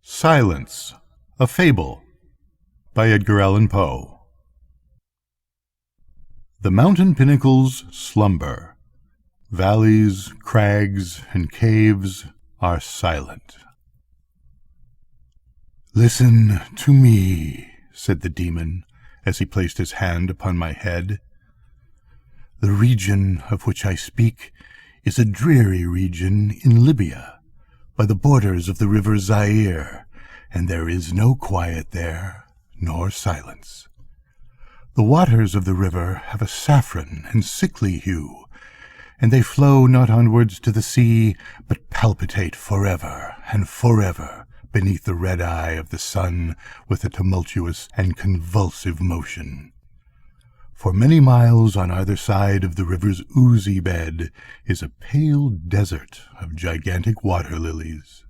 Silence, a Fable, by Edgar Allan Poe. The mountain pinnacles slumber. Valleys, crags, and caves are silent. "Listen to me," said the demon, as he placed his hand upon my head. "The region of which I speak is a dreary region in Libya, by the borders of the river Zaire, and there is no quiet there, nor silence. The waters of the river have a saffron and sickly hue, and they flow not onwards to the sea, but palpitate forever and forever beneath the red eye of the sun with a tumultuous and convulsive motion. For many miles on either side of the river's oozy bed is a pale desert of gigantic water lilies.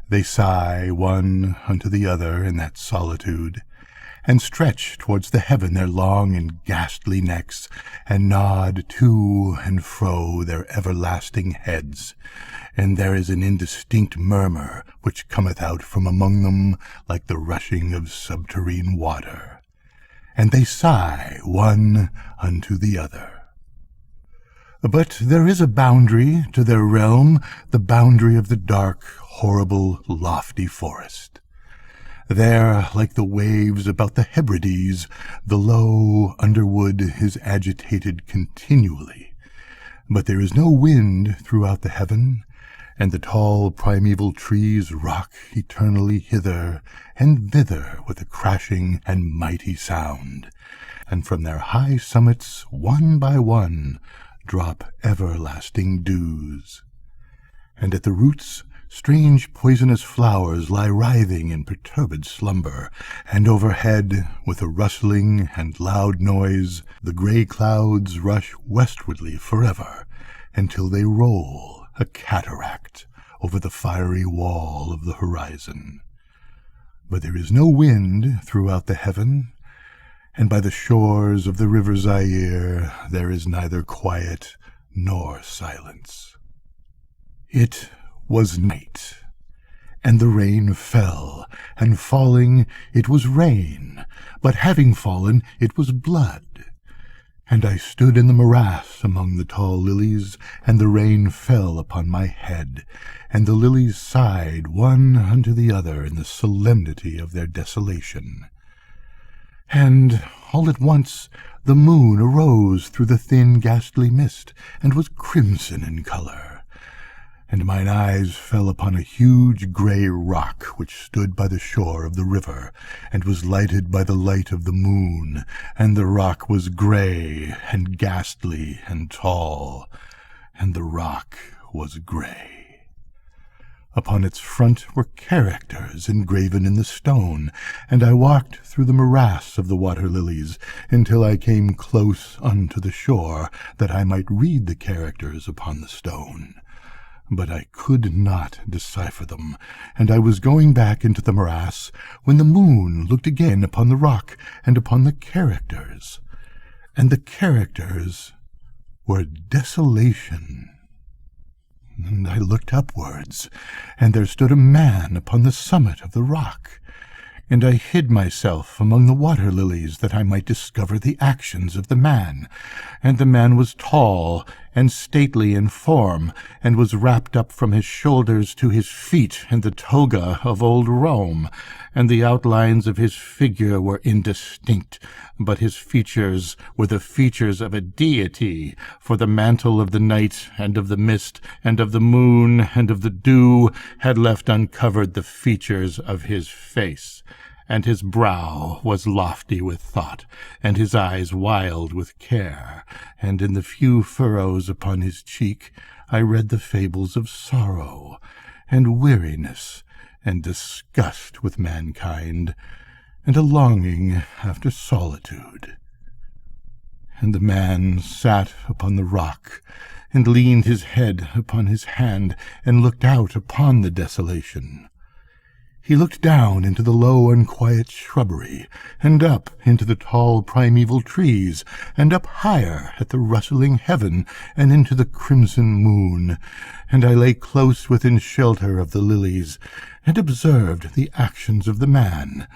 They sigh one unto the other in that solitude, and stretch towards the heaven their long and ghastly necks, and nod to and fro their everlasting heads, and there is an indistinct murmur which cometh out from among them like the rushing of subterrene water. And they sigh one unto the other. But there is a boundary to their realm, the boundary of the dark, horrible, lofty forest. There, like the waves about the Hebrides, the low underwood is agitated continually. But there is no wind throughout the heaven, and the tall primeval trees rock eternally hither and thither with a crashing and mighty sound, and from their high summits, one by one, drop everlasting dews. And at the roots, strange poisonous flowers lie writhing in perturbed slumber, and overhead, with a rustling and loud noise, the grey clouds rush westwardly forever, until they roll a cataract over the fiery wall of the horizon. But there is no wind throughout the heaven, and by the shores of the river Zaire there is neither quiet nor silence. It was night, and the rain fell, and falling it was rain, but having fallen it was blood. And I stood in the morass among the tall lilies, and the rain fell upon my head, and the lilies sighed one unto the other in the solemnity of their desolation. And all at once the moon arose through the thin ghastly mist, and was crimson in colour. And mine eyes fell upon a huge grey rock which stood by the shore of the river, and was lighted by the light of the moon, and the rock was grey and ghastly and tall, and the rock was grey. Upon its front were characters engraven in the stone, and I walked through the morass of the water lilies until I came close unto the shore, that I might read the characters upon the stone. But I could not decipher them, and I was going back into the morass, when the moon looked again upon the rock and upon the characters, and the characters were desolation. And I looked upwards, and there stood a man upon the summit of the rock, and I hid myself among the water lilies that I might discover the actions of the man. And the man was tall and stately in form, and was wrapped up from his shoulders to his feet in the toga of old Rome, and the outlines of his figure were indistinct, but his features were the features of a deity, for the mantle of the night and of the mist and of the moon and of the dew had left uncovered the features of his face. And his brow was lofty with thought, and his eyes wild with care, and in the few furrows upon his cheek I read the fables of sorrow, and weariness, and disgust with mankind, and a longing after solitude. And the man sat upon the rock, and leaned his head upon his hand, and looked out upon the desolation. He looked down into the low and quiet shrubbery, and up into the tall primeval trees, and up higher at the rustling heaven, and into the crimson moon. And I lay close within shelter of the lilies, and observed the actions of the man.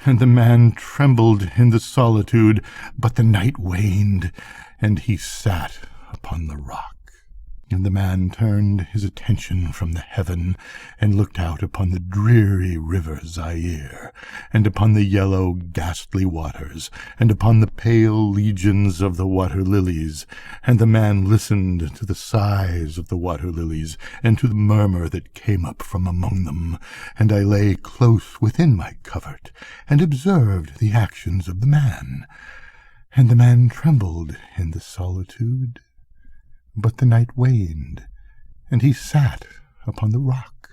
And the man trembled in the solitude, but the night waned, and he sat upon the rock. And the man turned his attention from the heaven, and looked out upon the dreary river Zaire, and upon the yellow ghastly waters, and upon the pale legions of the water-lilies. And the man listened to the sighs of the water-lilies, and to the murmur that came up from among them. And I lay close within my covert, and observed the actions of the man. And the man trembled in the solitude, but the night waned, and he sat upon the rock.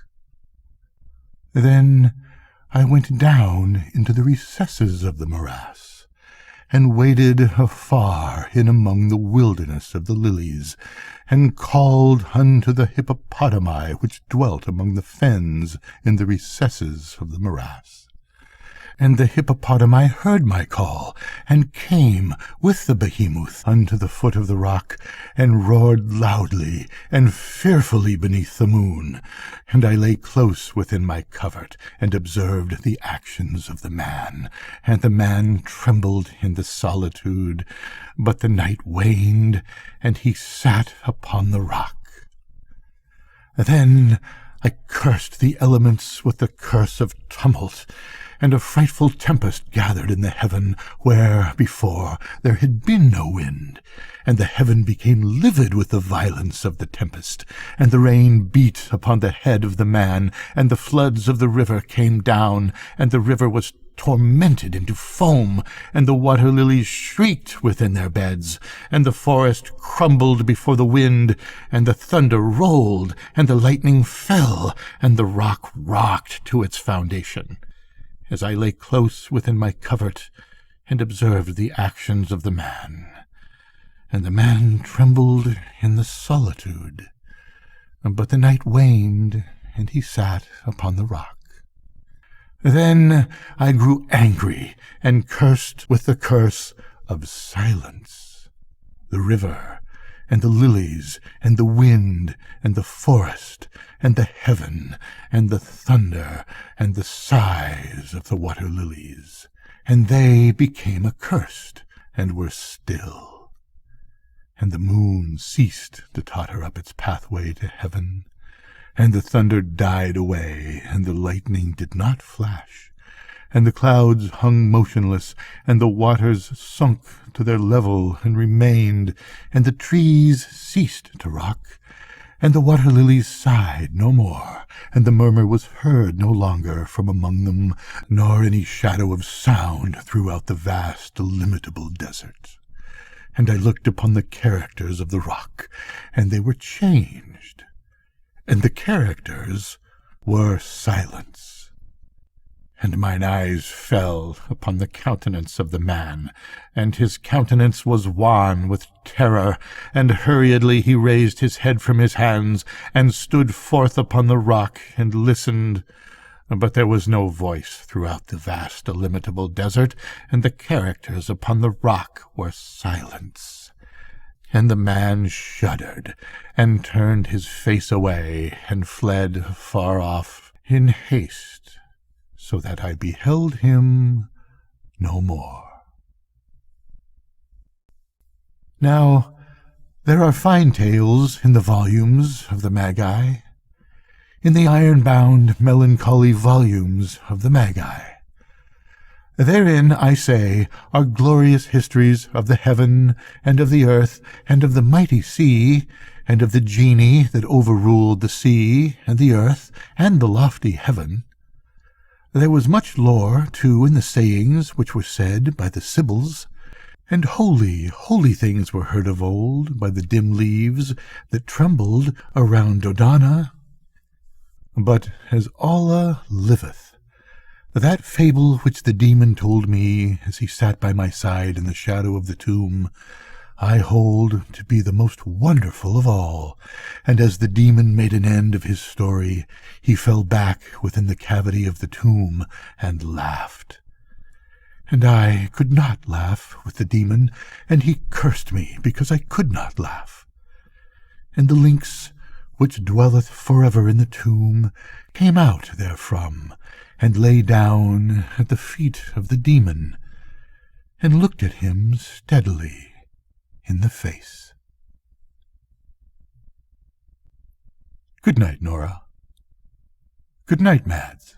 Then I went down into the recesses of the morass, and waded afar in among the wilderness of the lilies, and called unto the hippopotami which dwelt among the fens in the recesses of the morass. And the hippopotami heard my call, and came with the behemoth unto the foot of the rock, and roared loudly and fearfully beneath the moon. And I lay close within my covert, and observed the actions of the man. And the man trembled in the solitude, but the night waned, and he sat upon the rock. Then I cursed the elements with the curse of tumult, and a frightful tempest gathered in the heaven, where before there had been no wind. And the heaven became livid with the violence of the tempest, and the rain beat upon the head of the man, and the floods of the river came down, and the river was tormented into foam, and the water-lilies shrieked within their beds, and the forest crumbled before the wind, and the thunder rolled, and the lightning fell, and the rock rocked to its foundation. As I lay close within my covert, and observed the actions of the man. And the man trembled in the solitude, but the night waned, and he sat upon the rock. Then I grew angry, and cursed with the curse of silence, the river, and the lilies, and the wind, and the forest, and the heaven, and the thunder, and the sighs of the water-lilies. And they became accursed, and were still. And the moon ceased to totter up its pathway to heaven, and the thunder died away, and the lightning did not flash, and the clouds hung motionless, and the waters sunk to their level and remained, and the trees ceased to rock, and the water-lilies sighed no more, and the murmur was heard no longer from among them, nor any shadow of sound throughout the vast, illimitable desert. And I looked upon the characters of the rock, and they were changed, and the characters were silence. And mine eyes fell upon the countenance of the man, and his countenance was wan with terror, and hurriedly he raised his head from his hands, and stood forth upon the rock, and listened. But there was no voice throughout the vast illimitable desert, and the characters upon the rock were silence. And the man shuddered, and turned his face away, and fled far off in haste, so that I beheld him no more. Now, there are fine tales in the volumes of the Magi, in the iron-bound, melancholy volumes of the Magi. Therein, I say, are glorious histories of the heaven, and of the earth, and of the mighty sea, and of the genii that overruled the sea, and the earth, and the lofty heaven. There was much lore, too, in the sayings which were said by the Sibyls, and holy, holy things were heard of old by the dim leaves that trembled around Dodona. But as Allah liveth, that fable which the demon told me as he sat by my side in the shadow of the tomb, I hold to be the most wonderful of all." And as the demon made an end of his story, he fell back within the cavity of the tomb and laughed. And I could not laugh with the demon, and he cursed me because I could not laugh. And the lynx, which dwelleth forever in the tomb, came out therefrom, and lay down at the feet of the demon, and looked at him steadily in the face. Good night, Nora. Good night, Mads.